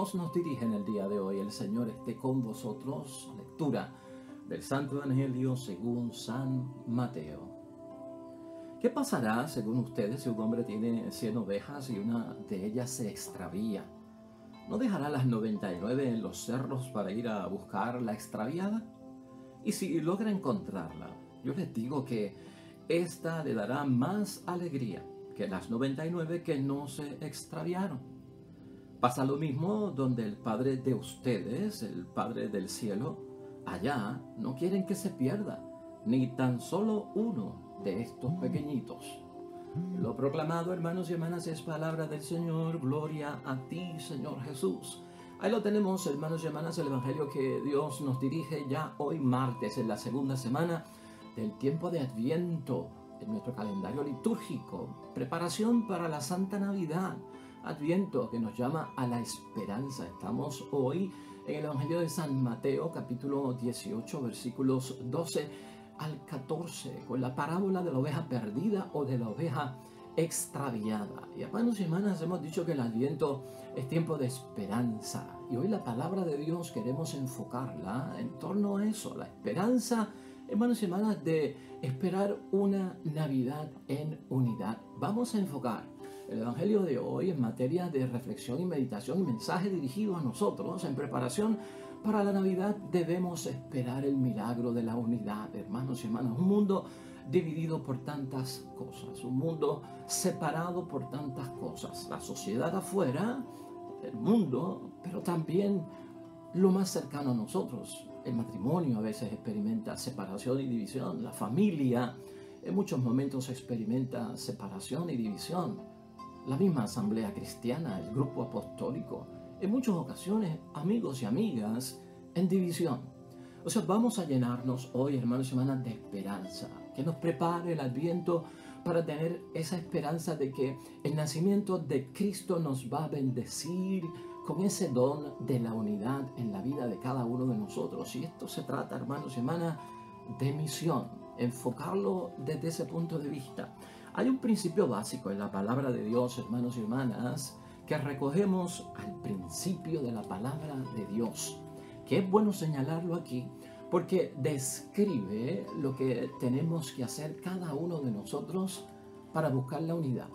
Dios nos dirige en el día de hoy. El Señor esté con vosotros. Lectura del Santo Evangelio según San Mateo. ¿Qué pasará, según ustedes, si un hombre tiene 100 ovejas y una de ellas se extravía? ¿No dejará las 99 en los cerros para ir a buscar la extraviada? Y si logra encontrarla, yo les digo que ésta le dará más alegría que las 99 que no se extraviaron. Pasa lo mismo donde el Padre de ustedes, el Padre del cielo, allá no quieren que se pierda ni tan solo uno de estos pequeñitos. Lo proclamado, hermanos y hermanas, es palabra del Señor. Gloria a ti, Señor Jesús. Ahí lo tenemos, hermanos y hermanas, el Evangelio que Dios nos dirige ya hoy martes, en la segunda semana del tiempo de Adviento, en nuestro calendario litúrgico. Preparación para la Santa Navidad. Adviento, que nos llama a la esperanza. Estamos hoy en el Evangelio de San Mateo, capítulo 18, versículos 12 al 14, con la parábola de la oveja perdida o de la oveja extraviada. Y hermanos y hermanas, hemos dicho que el Adviento es tiempo de esperanza. Y hoy la palabra de Dios queremos enfocarla en torno a eso, la esperanza, hermanos y hermanas, de esperar una Navidad en unidad. Vamos a enfocar el Evangelio de hoy en materia de reflexión y meditación y mensaje dirigido a nosotros en preparación para la Navidad. Debemos esperar el milagro de la unidad, hermanos y hermanas. Un mundo dividido por tantas cosas, un mundo separado por tantas cosas. La sociedad afuera, el mundo, pero también lo más cercano a nosotros. El matrimonio a veces experimenta separación y división. La familia en muchos momentos experimenta separación y división. La misma asamblea cristiana, el grupo apostólico, en muchas ocasiones, amigos y amigas, en división. O sea, vamos a llenarnos hoy, hermanos y hermanas, de esperanza, que nos prepare el Adviento para tener esa esperanza de que el nacimiento de Cristo nos va a bendecir con ese don de la unidad en la vida de cada uno de nosotros. Y esto se trata, hermanos y hermanas, de misión, enfocarlo desde ese punto de vista. Hay un principio básico en la palabra de Dios, hermanos y hermanas, que recogemos al principio de la palabra de Dios, que es bueno señalarlo aquí, porque describe lo que tenemos que hacer cada uno de nosotros para buscar la unidad,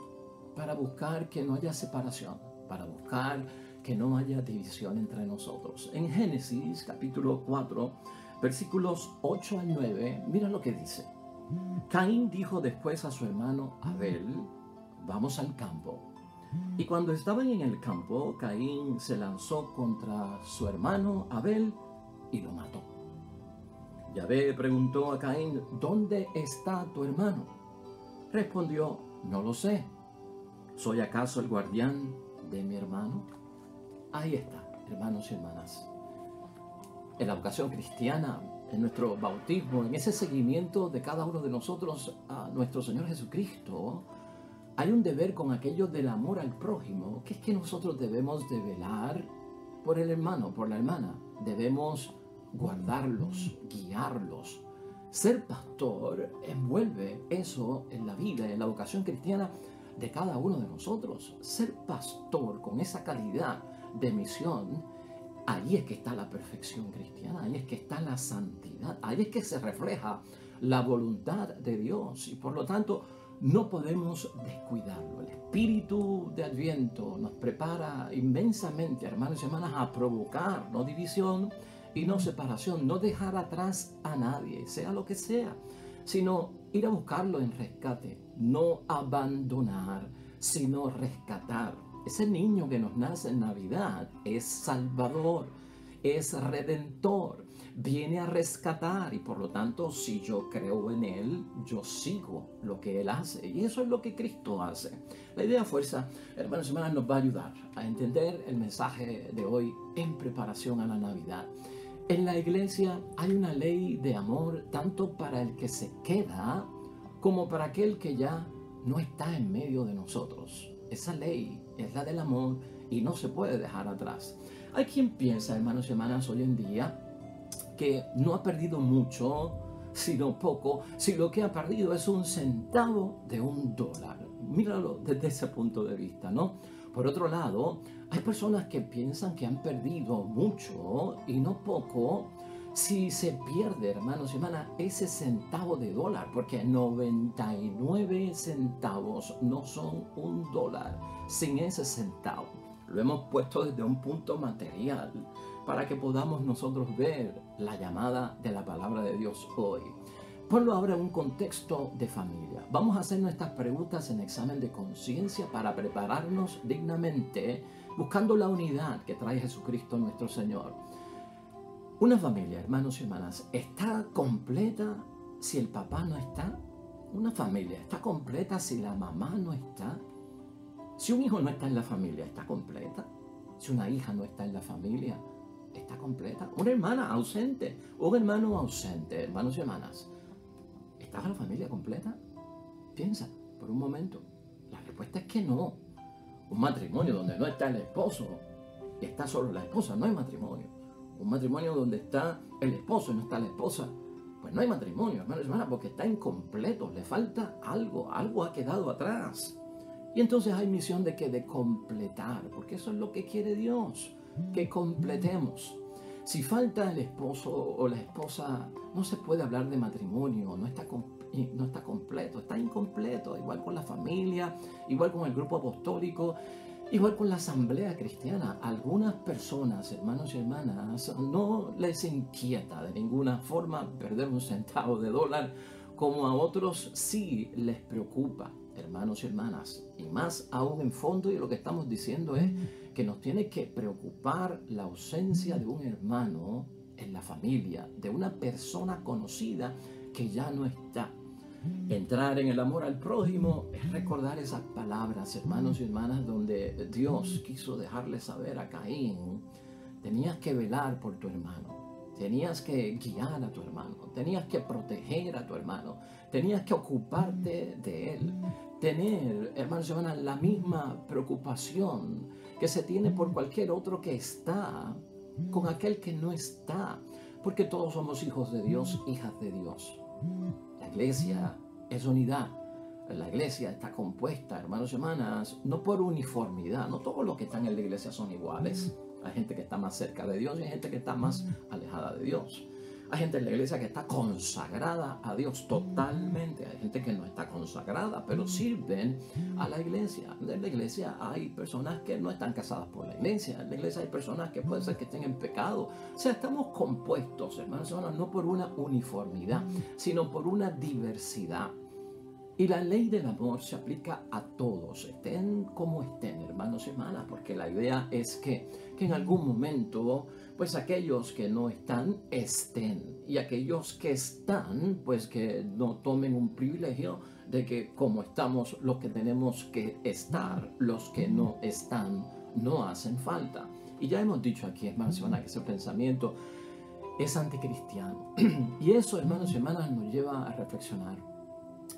para buscar que no haya separación, para buscar que no haya división entre nosotros. En Génesis capítulo 4, versículos 8 al 9, mira lo que dice. Caín dijo después a su hermano Abel: vamos al campo. Y cuando estaban en el campo, Caín se lanzó contra su hermano Abel y lo mató. Yahvé preguntó a Caín: ¿dónde está tu hermano? Respondió: no lo sé. ¿Soy acaso el guardián de mi hermano? Ahí está, hermanos y hermanas. En la vocación cristiana, en nuestro bautismo, en ese seguimiento de cada uno de nosotros a nuestro Señor Jesucristo, hay un deber con aquello del amor al prójimo, que es que nosotros debemos de velar por el hermano, por la hermana. Debemos guardarlos, guiarlos. Ser pastor envuelve eso en la vida, en la vocación cristiana de cada uno de nosotros. Ser pastor con esa calidad de misión, ahí es que está la perfección cristiana, ahí es que está la santidad, ahí es que se refleja la voluntad de Dios y por lo tanto no podemos descuidarlo. El espíritu de Adviento nos prepara inmensamente, hermanos y hermanas, a provocar no división y no separación, no dejar atrás a nadie, sea lo que sea, sino ir a buscarlo en rescate, no abandonar, sino rescatar. Ese niño que nos nace en Navidad es Salvador, es Redentor, viene a rescatar y por lo tanto si yo creo en Él, yo sigo lo que Él hace y eso es lo que Cristo hace. La idea fuerza, hermanos y hermanas, nos va a ayudar a entender el mensaje de hoy en preparación a la Navidad. En la iglesia hay una ley de amor tanto para el que se queda como para aquel que ya no está en medio de nosotros. Esa ley es la del amor y no se puede dejar atrás. Hay quien piensa, hermanos y hermanas, hoy en día que no ha perdido mucho, sino poco, si lo que ha perdido es un centavo de $1. Míralo desde ese punto de vista, ¿no? Por otro lado, hay personas que piensan que han perdido mucho y no poco si se pierde, hermanos y hermanas, ese centavo de dólar, porque 99 centavos no son un dólar sin ese centavo. Lo hemos puesto desde un punto material para que podamos nosotros ver la llamada de la palabra de Dios hoy. Ponlo ahora en un contexto de familia. Vamos a hacer nuestras preguntas en examen de conciencia para prepararnos dignamente, buscando la unidad que trae Jesucristo nuestro Señor. Una familia, hermanos y hermanas, ¿está completa si el papá no está? Una familia está completa si la mamá no está. Si un hijo no está en la familia, ¿está completa? Si una hija no está en la familia, ¿está completa? Una hermana ausente, un hermano ausente, hermanos y hermanas, ¿está la familia completa? Piensa por un momento. La respuesta es que no. Un matrimonio donde no está el esposo y está solo la esposa, no hay matrimonio. Un matrimonio donde está el esposo y no está la esposa, pues no hay matrimonio, hermanos y hermanas, porque está incompleto, le falta algo, algo ha quedado atrás. Y entonces hay misión de completar, porque eso es lo que quiere Dios, que completemos. Si falta el esposo o la esposa, no se puede hablar de matrimonio, no está completo, está incompleto, igual con la familia, igual con el grupo apostólico, igual con la asamblea cristiana. Algunas personas, hermanos y hermanas, no les inquieta de ninguna forma perder un centavo de dólar, como a otros sí les preocupa, hermanos y hermanas. Y más aún en fondo, y lo que estamos diciendo es que nos tiene que preocupar la ausencia de un hermano en la familia, de una persona conocida que ya no está. Entrar en el amor al prójimo es recordar esas palabras, hermanos y hermanas, donde Dios quiso dejarle saber a Caín: tenías que velar por tu hermano, tenías que guiar a tu hermano, tenías que proteger a tu hermano, tenías que ocuparte de él, tener, hermanos y hermanas, la misma preocupación que se tiene por cualquier otro que está con aquel que no está, porque todos somos hijos de Dios, hijas de Dios. La iglesia es unidad. La iglesia está compuesta, hermanos y hermanas, no por uniformidad. No todos los que están en la iglesia son iguales. Hay gente que está más cerca de Dios y hay gente que está más alejada de Dios. Hay gente en la iglesia que está consagrada a Dios totalmente. Hay gente que no está consagrada, pero sirven a la iglesia. En la iglesia hay personas que no están casadas por la iglesia. En la iglesia hay personas que puede ser que estén en pecado. O sea, estamos compuestos, hermanos y hermanas, no por una uniformidad, sino por una diversidad. Y la ley del amor se aplica a todos, estén como estén, hermanos y hermanas, porque la idea es que en algún momento, pues aquellos que no están, estén. Y aquellos que están, pues que no tomen un privilegio de que como estamos los que tenemos que estar, los que no están, no hacen falta. Y ya hemos dicho aquí, hermanos y hermanas, que ese pensamiento es anticristiano. Y eso, hermanos y hermanas, nos lleva a reflexionar.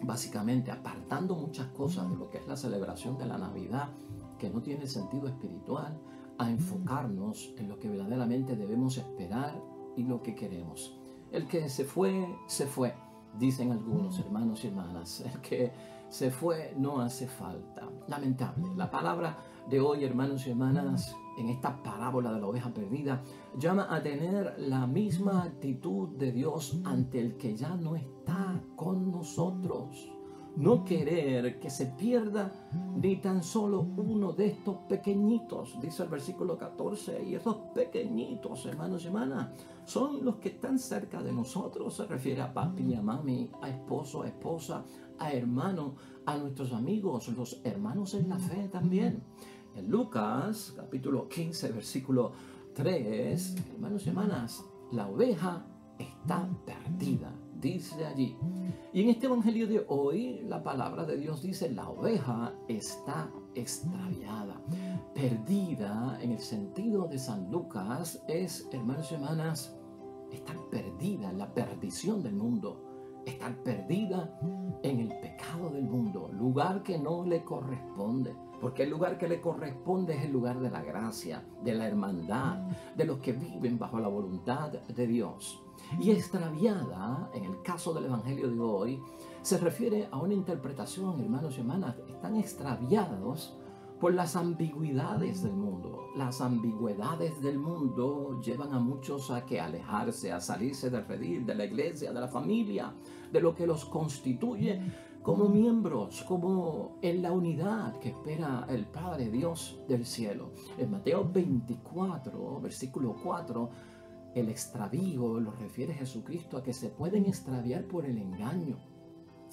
Básicamente apartando muchas cosas de lo que es la celebración de la Navidad, que no tiene sentido espiritual, a enfocarnos en lo que verdaderamente debemos esperar y lo que queremos. El que se fue, dicen algunos hermanos y hermanas. El que se fue no hace falta. Lamentable. La palabra de hoy, hermanos y hermanas, en esta parábola de la oveja perdida, llama a tener la misma actitud de Dios ante el que ya no está con nosotros. No querer que se pierda ni tan solo uno de estos pequeñitos, dice el versículo 14, y esos pequeñitos, hermanos y hermanas, son los que están cerca de nosotros. Se refiere a papi, a mami, a esposo, a esposa, a hermano, a nuestros amigos, los hermanos en la fe también. En Lucas, capítulo 15, versículo 3, hermanos y hermanas, la oveja está perdida, dice allí. Y en este evangelio de hoy, la palabra de Dios dice: la oveja está extraviada. Perdida, en el sentido de San Lucas, es, hermanos y hermanas, estar perdida en la perdición del mundo. Estar perdida en el pecado del mundo, lugar que no le corresponde. Porque el lugar que le corresponde es el lugar de la gracia, de la hermandad, de los que viven bajo la voluntad de Dios. Y extraviada, en el caso del evangelio de hoy, se refiere a una interpretación, hermanos y hermanas, están extraviados por las ambigüedades del mundo. Las ambigüedades del mundo llevan a muchos a que alejarse, a salirse del redil, de la iglesia, de la familia, de lo que los constituye como miembros, como en la unidad que espera el Padre Dios del cielo. En Mateo 24, versículo 4, el extravío lo refiere Jesucristo a que se pueden extraviar por el engaño.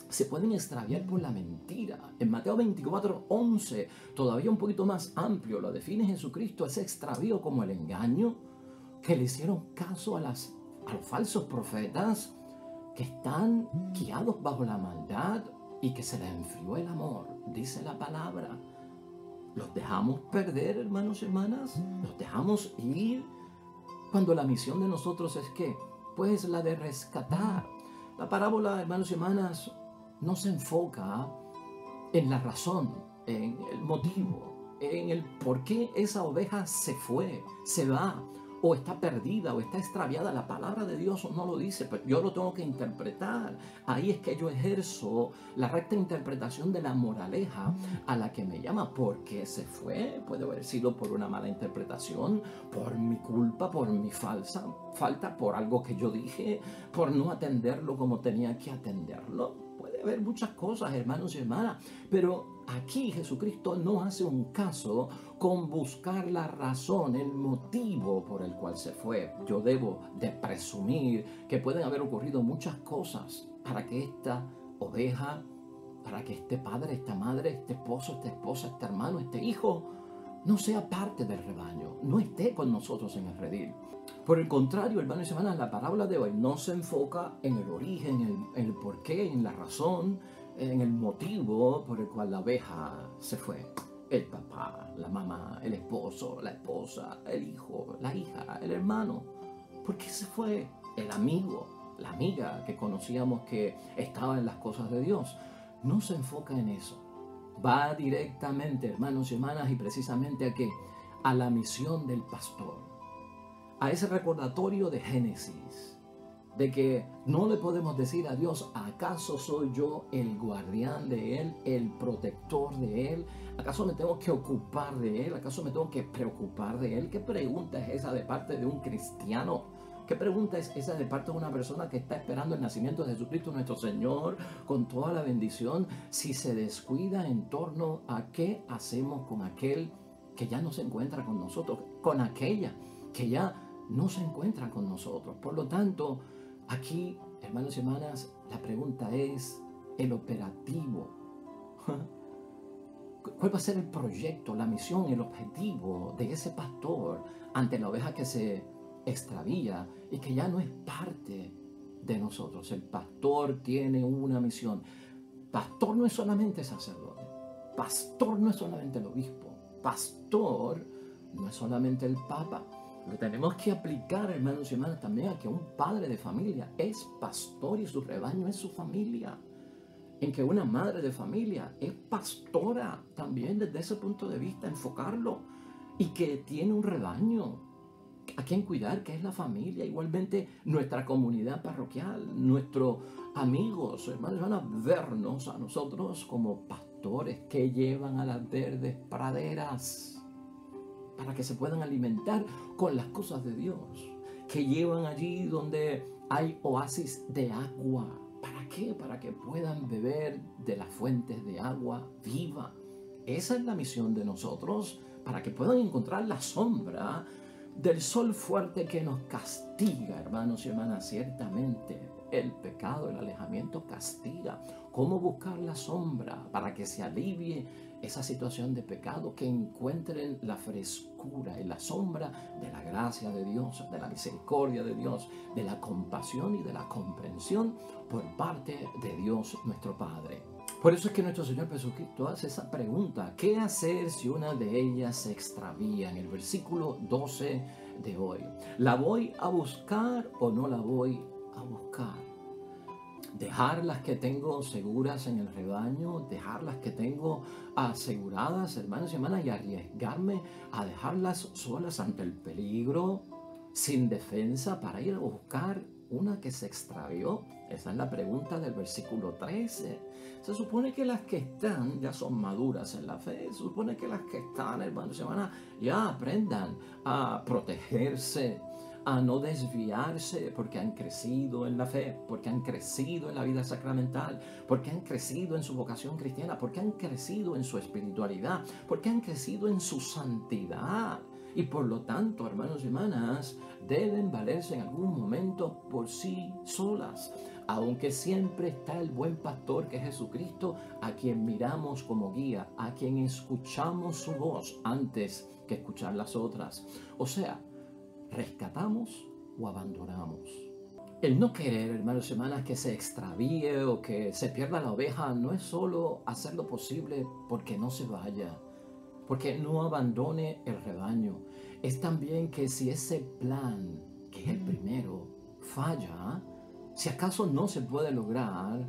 Se pueden extraviar por la mentira. En Mateo 24, 11, todavía un poquito más amplio, lo define Jesucristo, ese extravío como el engaño, que le hicieron caso a los falsos profetas, que están guiados bajo la maldad y que se les enfrió el amor, dice la palabra. ¿Los dejamos perder, hermanos y hermanas? ¿Los dejamos ir? Cuando la misión de nosotros es ¿qué? Pues la de rescatar. La parábola, hermanos y hermanas, no se enfoca en la razón, en el motivo, en el por qué esa oveja se fue, se va, o está perdida, o está extraviada. La palabra de Dios no lo dice, pero yo lo tengo que interpretar. Ahí es que yo ejerzo la recta interpretación de la moraleja a la que me llama. ¿Por qué se fue? Puede haber sido por una mala interpretación, por mi culpa, por mi falta, por algo que yo dije, por no atenderlo como tenía que atenderlo. Puede haber muchas cosas, hermanos y hermanas, pero aquí Jesucristo no hace un caso con buscar la razón, el motivo por el cual se fue. Yo debo de presumir que pueden haber ocurrido muchas cosas para que esta oveja, para que este padre, esta madre, este esposo, esta esposa, este hermano, este hijo, no sea parte del rebaño, no esté con nosotros en el redil. Por el contrario, hermanos y hermanas, la parábola de hoy no se enfoca en el origen, en el porqué, en la razón, en el motivo por el cual la oveja se fue. El papá, la mamá, el esposo, la esposa, el hijo, la hija, el hermano. ¿Por qué se fue? El amigo, la amiga que conocíamos que estaba en las cosas de Dios. No se enfoca en eso. Va directamente, hermanos y hermanas, y precisamente ¿a qué? A la misión del pastor. A ese recordatorio de Génesis, de que no le podemos decir a Dios, ¿acaso soy yo el guardián de Él, el protector de Él? ¿Acaso me tengo que ocupar de Él? ¿Acaso me tengo que preocupar de Él? ¿Qué pregunta es esa de parte de un cristiano? ¿Qué pregunta es esa de parte de una persona que está esperando el nacimiento de Jesucristo nuestro Señor con toda la bendición, si se descuida en torno a qué hacemos con aquel que ya no se encuentra con nosotros, con aquella que ya no se encuentra con nosotros? Por lo tanto, aquí, hermanos y hermanas, la pregunta es el operativo. ¿Cuál va a ser el proyecto, la misión, el objetivo de ese pastor ante la oveja que se extravía y que ya no es parte de nosotros? El pastor tiene una misión. Pastor no es solamente sacerdote. Pastor no es solamente el obispo. Pastor no es solamente el papa. Lo tenemos que aplicar, hermanos y hermanas, también a que un padre de familia es pastor y su rebaño es su familia. En que una madre de familia es pastora también desde ese punto de vista, enfocarlo. Y que tiene un rebaño a quien cuidar, que es la familia. Igualmente nuestra comunidad parroquial, nuestros amigos, hermanos y hermanas, vernos a nosotros como pastores que llevan a las verdes praderas para que se puedan alimentar con las cosas de Dios, que llevan allí donde hay oasis de agua. ¿Para qué? Para que puedan beber de las fuentes de agua viva. Esa es la misión de nosotros, para que puedan encontrar la sombra del sol fuerte que nos castiga, hermanos y hermanas. Ciertamente el pecado, el alejamiento castiga. ¿Cómo buscar la sombra para que se alivie esa situación de pecado? Que encuentren la frescura y la sombra de la gracia de Dios, de la misericordia de Dios, de la compasión y de la comprensión por parte de Dios nuestro Padre. Por eso es que nuestro Señor Jesucristo hace esa pregunta: ¿qué hacer si una de ellas se extravía? En el versículo 12 de hoy. ¿La voy a buscar o no la voy a buscar? Dejar las que tengo seguras en el rebaño, dejar las que tengo aseguradas, hermanos y hermanas, y arriesgarme a dejarlas solas ante el peligro, sin defensa, para ir a buscar una que se extravió? Esa es la pregunta del versículo 13. Se supone que las que están ya son maduras en la fe. Se supone que las que están, hermanos y hermanas, ya aprendan a protegerse, a no desviarse, porque han crecido en la fe, porque han crecido en la vida sacramental, porque han crecido en su vocación cristiana, porque han crecido en su espiritualidad, porque han crecido en su santidad. Y por lo tanto, hermanos y hermanas, deben valerse en algún momento por sí solas. Aunque siempre está el buen pastor que es Jesucristo, a quien miramos como guía, a quien escuchamos su voz antes que escuchar las otras. O sea, rescatamos o abandonamos. El no querer, hermanos y hermanas, que se extravíe o que se pierda la oveja no es solo hacer lo posible porque no se vaya, porque no abandone el rebaño. Es también que si ese plan, que es el primero, falla, si acaso no se puede lograr,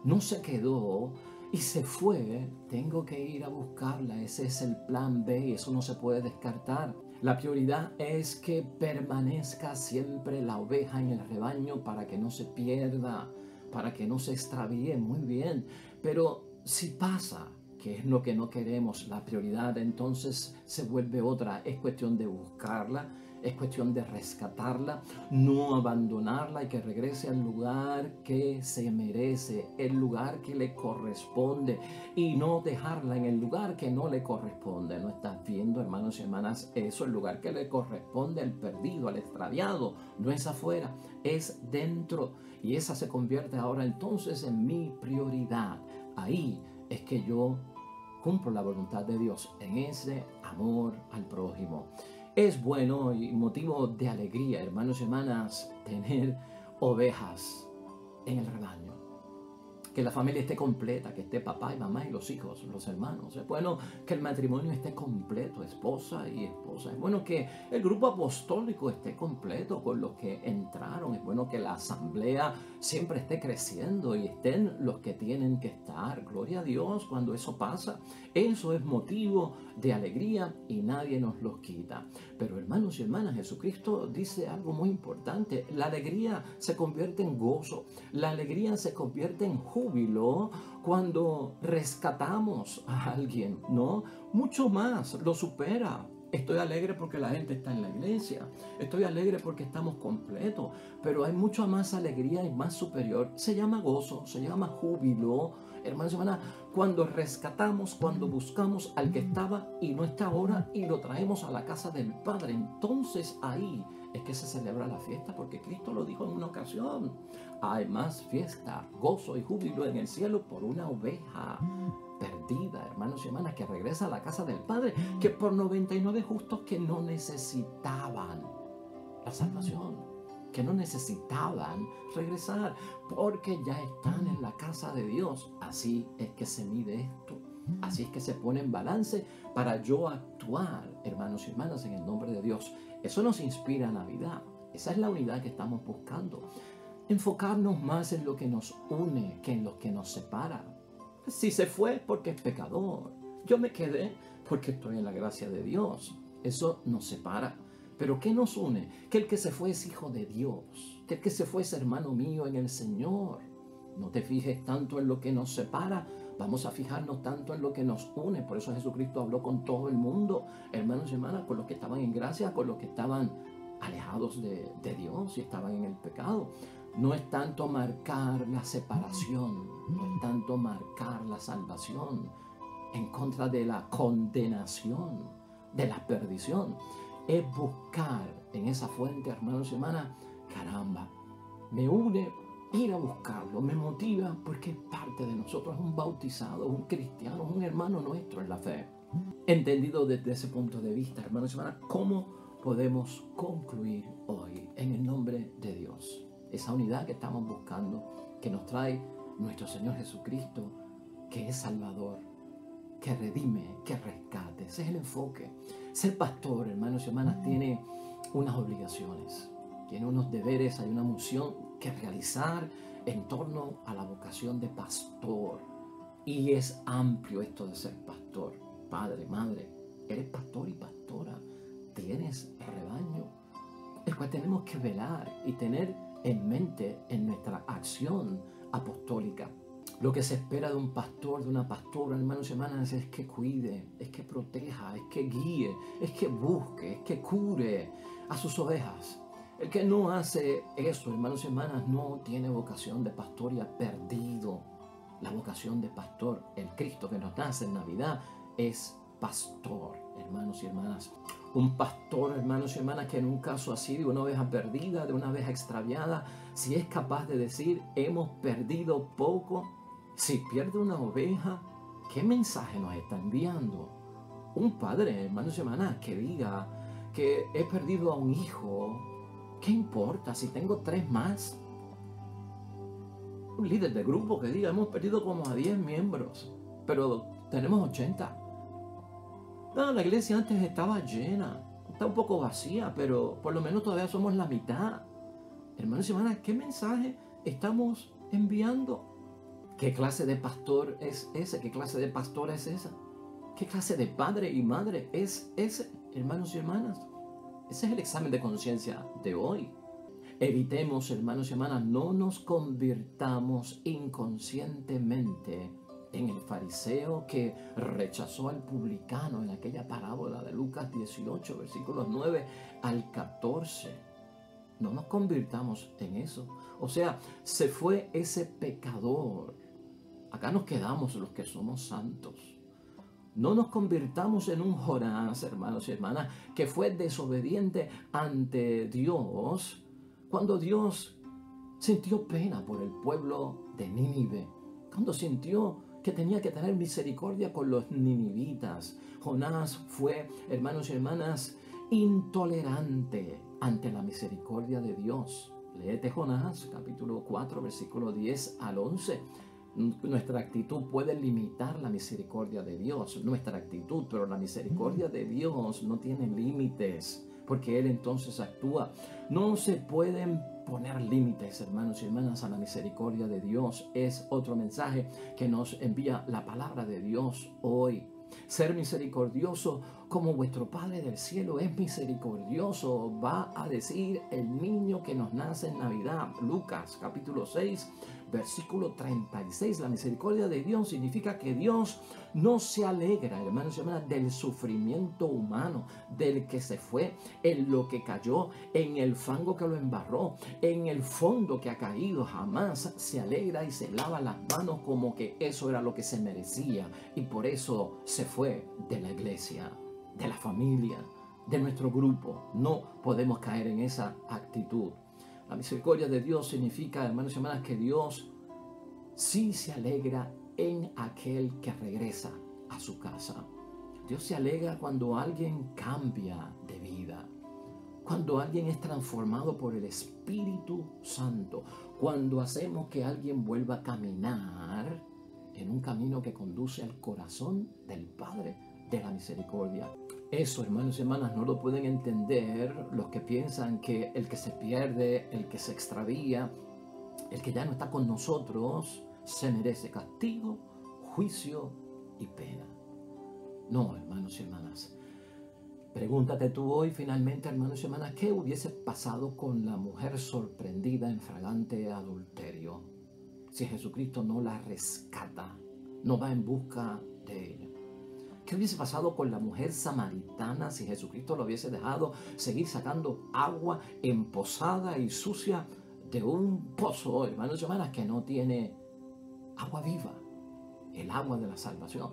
no se quedó y se fue, tengo que ir a buscarla. Ese es el plan B, eso no se puede descartar. La prioridad es que permanezca siempre la oveja en el rebaño para que no se pierda, para que no se extravíe. Muy bien, pero si pasa, que es lo que no queremos, la prioridad entonces se vuelve otra. Es cuestión de buscarla, es cuestión de rescatarla, no abandonarla y que regrese al lugar que se merece, el lugar que le corresponde, y no dejarla en el lugar que no le corresponde. ¿No estás viendo, hermanos y hermanas? Eso, el lugar que le corresponde al perdido, al extraviado, no es afuera, es dentro. Y esa se convierte ahora entonces en mi prioridad. Ahí es que yo cumplo la voluntad de Dios, en ese amor al prójimo. Es bueno y motivo de alegría, hermanos y hermanas, tener ovejas en el rebaño. Que la familia esté completa, que esté papá y mamá y los hijos, los hermanos. Es bueno que el matrimonio esté completo, esposa y esposa. Es bueno que el grupo apostólico esté completo con los que entraron. Es bueno que la asamblea siempre esté creciendo y estén los que tienen que estar. Gloria a Dios cuando eso pasa. Eso es motivo de alegría y nadie nos los quita. Pero hermanos y hermanas, Jesucristo dice algo muy importante. La alegría se convierte en gozo. La alegría se convierte en júbilo cuando rescatamos a alguien, ¿no? Mucho más, lo supera. Estoy alegre porque la gente está en la iglesia. Estoy alegre porque estamos completos. Pero hay mucha más alegría y más superior. Se llama gozo, se llama júbilo. Hermanos y hermanas, cuando rescatamos, cuando buscamos al que estaba y no está ahora y lo traemos a la casa del Padre, entonces ahí es que se celebra la fiesta, porque Cristo lo dijo en una ocasión. Hay más fiesta, gozo y júbilo en el cielo por una oveja perdida, hermanos y hermanas, que regresa a la casa del Padre, que por 99 justos que no necesitaban la salvación, que no necesitaban regresar, porque ya están en la casa de Dios. Así es que se mide esto. Así es que se pone en balance para yo actuar, hermanos y hermanas, en el nombre de Dios. Eso nos inspira a Navidad. Esa es la unidad que estamos buscando. Enfocarnos más en lo que nos une que en lo que nos separa. Si se fue es porque es pecador. Yo me quedé porque estoy en la gracia de Dios. Eso nos separa. Pero ¿qué nos une? Que el que se fue es hijo de Dios. Que el que se fue es hermano mío en el Señor. No te fijes tanto en lo que nos separa. Vamos a fijarnos tanto en lo que nos une. Por eso Jesucristo habló con todo el mundo, hermanos y hermanas, con los que estaban en gracia, con los que estaban alejados de Dios y estaban en el pecado. No es tanto marcar la separación, no es tanto marcar la salvación en contra de la condenación, de la perdición. Es buscar en esa fuente, hermanos y hermanas, caramba, me une ir a buscarlo, me motiva porque es parte de nosotros, es un bautizado, un cristiano, un hermano nuestro en la fe. Entendido desde ese punto de vista, hermanos y hermanas, ¿cómo podemos concluir hoy en el nombre de Dios? Esa unidad que estamos buscando, que nos trae nuestro Señor Jesucristo, que es Salvador, que redime, que rescate. Ese es el enfoque. Ser pastor, hermanos y hermanas, tiene unas obligaciones, tiene unos deberes, hay una misión que realizar en torno a la vocación de pastor. Y es amplio esto de ser pastor. Padre, madre, eres pastor y pastora, tienes rebaño, el cual tenemos que velar y tener en mente en nuestra acción apostólica. Lo que se espera de un pastor, de una pastora, hermanos y hermanas, es que cuide, es que proteja, es que guíe, es que busque, es que cure a sus ovejas. El que no hace eso, hermanos y hermanas, no tiene vocación de pastor y ha perdido la vocación de pastor. El Cristo que nos nace en Navidad es pastor, hermanos y hermanas. Un pastor, hermanos y hermanas, que en un caso así de una oveja perdida, de una oveja extraviada, si es capaz de decir, hemos perdido poco, si pierde una oveja, ¿qué mensaje nos está enviando? Un padre, hermanos y hermanas, que diga que he perdido a un hijo, ¿qué importa si tengo 3 más? Un líder de grupo que diga, hemos perdido como a 10 miembros, pero tenemos 80. No, la iglesia antes estaba llena, está un poco vacía, pero por lo menos todavía somos la mitad. Hermanos y hermanas, ¿qué mensaje estamos enviando? ¿Qué clase de pastor es ese? ¿Qué clase de pastora es esa? ¿Qué clase de padre y madre es ese, hermanos y hermanas? Ese es el examen de conciencia de hoy. Evitemos, hermanos y hermanas, no nos convirtamos inconscientemente en el fariseo que rechazó al publicano en aquella parábola de Lucas 18, versículos 9 al 14. No nos convirtamos en eso. O sea, se fue ese pecador. Acá nos quedamos los que somos santos. No nos convirtamos en un Jonás, hermanos y hermanas, que fue desobediente ante Dios cuando Dios sintió pena por el pueblo de Nínive, cuando sintió que tenía que tener misericordia con los ninivitas. Jonás fue, hermanos y hermanas, intolerante ante la misericordia de Dios. Léete Jonás, capítulo 4, versículo 10 al 11. Nuestra actitud puede limitar la misericordia de Dios, nuestra actitud, pero la misericordia de Dios no tiene límites, porque Él entonces actúa. No se pueden poner límites, hermanos y hermanas, a la misericordia de Dios. Es otro mensaje que nos envía la palabra de Dios hoy. Ser misericordioso como vuestro Padre del cielo es misericordioso, va a decir el niño que nos nace en Navidad. Lucas capítulo 6, versículo 36. La misericordia de Dios significa que Dios no se alegra, hermanos y hermanas, del sufrimiento humano, del que se fue, en lo que cayó, en el fango que lo embarró, en el fondo que ha caído. Jamás se alegra y se lava las manos como que eso era lo que se merecía, y por eso se fue de la iglesia, de la familia, de nuestro grupo. No podemos caer en esa actitud. La misericordia de Dios significa, hermanos y hermanas, que Dios sí se alegra en aquel que regresa a su casa. Dios se alegra cuando alguien cambia de vida, cuando alguien es transformado por el Espíritu Santo, cuando hacemos que alguien vuelva a caminar en un camino que conduce al corazón del Padre de la misericordia. Eso, hermanos y hermanas, no lo pueden entender los que piensan que el que se pierde, el que se extravía, el que ya no está con nosotros, se merece castigo, juicio y pena. No, hermanos y hermanas. Pregúntate tú hoy finalmente, hermanos y hermanas, ¿qué hubiese pasado con la mujer sorprendida en flagrante adulterio si Jesucristo no la rescata, no va en busca de ella? ¿Qué hubiese pasado con la mujer samaritana si Jesucristo lo hubiese dejado seguir sacando agua emposada y sucia de un pozo, hermanos y hermanas, que no tiene agua viva, el agua de la salvación?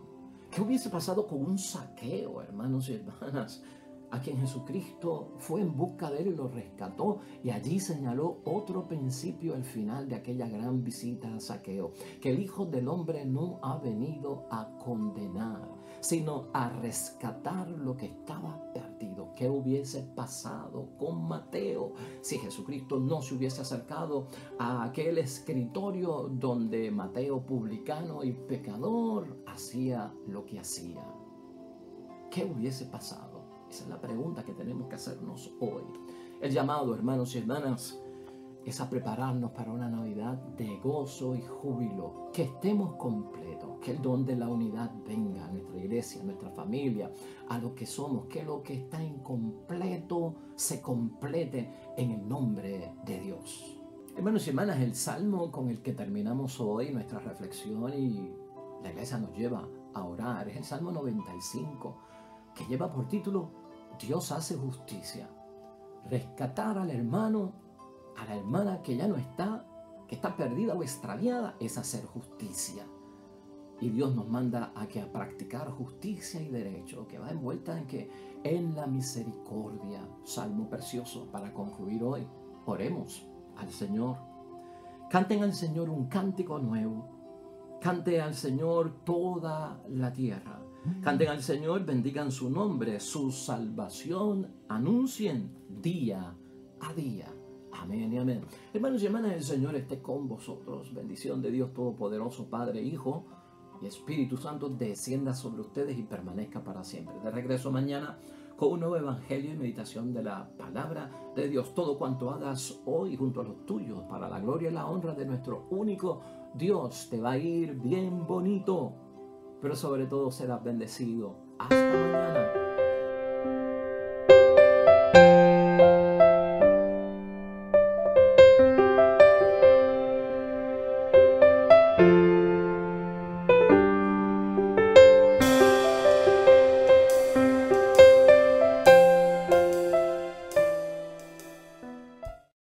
¿Qué hubiese pasado con un Zaqueo, hermanos y hermanas, a quien Jesucristo fue en busca de él y lo rescató, y allí señaló otro principio al final de aquella gran visita a Zaqueo, que el Hijo del Hombre no ha venido a condenar, sino a rescatar lo que estaba perdido? ¿Qué hubiese pasado con Mateo si Jesucristo no se hubiese acercado a aquel escritorio donde Mateo, publicano y pecador, hacía lo que hacía? ¿Qué hubiese pasado? Esa es la pregunta que tenemos que hacernos hoy. El llamado, hermanos y hermanas, es a prepararnos para una Navidad de gozo y júbilo, que estemos completos, que el don de la unidad venga a nuestra iglesia, a nuestra familia, a lo que somos, que lo que está incompleto se complete en el nombre de Dios. Hermanos y hermanas, el salmo con el que terminamos hoy nuestra reflexión y la iglesia nos lleva a orar es el Salmo 95, que lleva por título Dios hace justicia. Rescatar al hermano, a la hermana que ya no está, que está perdida o extraviada, es hacer justicia. Y Dios nos manda a practicar justicia y derecho, que va envuelta en la misericordia. Salmo precioso para concluir hoy. Oremos al Señor. Canten al Señor un cántico nuevo. Cante al Señor toda la tierra. Canten al Señor, bendigan su nombre, su salvación anuncien día a día. Amén y amén. Hermanos y hermanas, el Señor esté con vosotros. Bendición de Dios Todopoderoso, Padre, Hijo y Espíritu Santo, descienda sobre ustedes y permanezca para siempre. De regreso mañana con un nuevo evangelio y meditación de la palabra de Dios. Todo cuanto hagas hoy junto a los tuyos, para la gloria y la honra de nuestro único Dios, te va a ir bien bonito, pero sobre todo serás bendecido. Hasta mañana.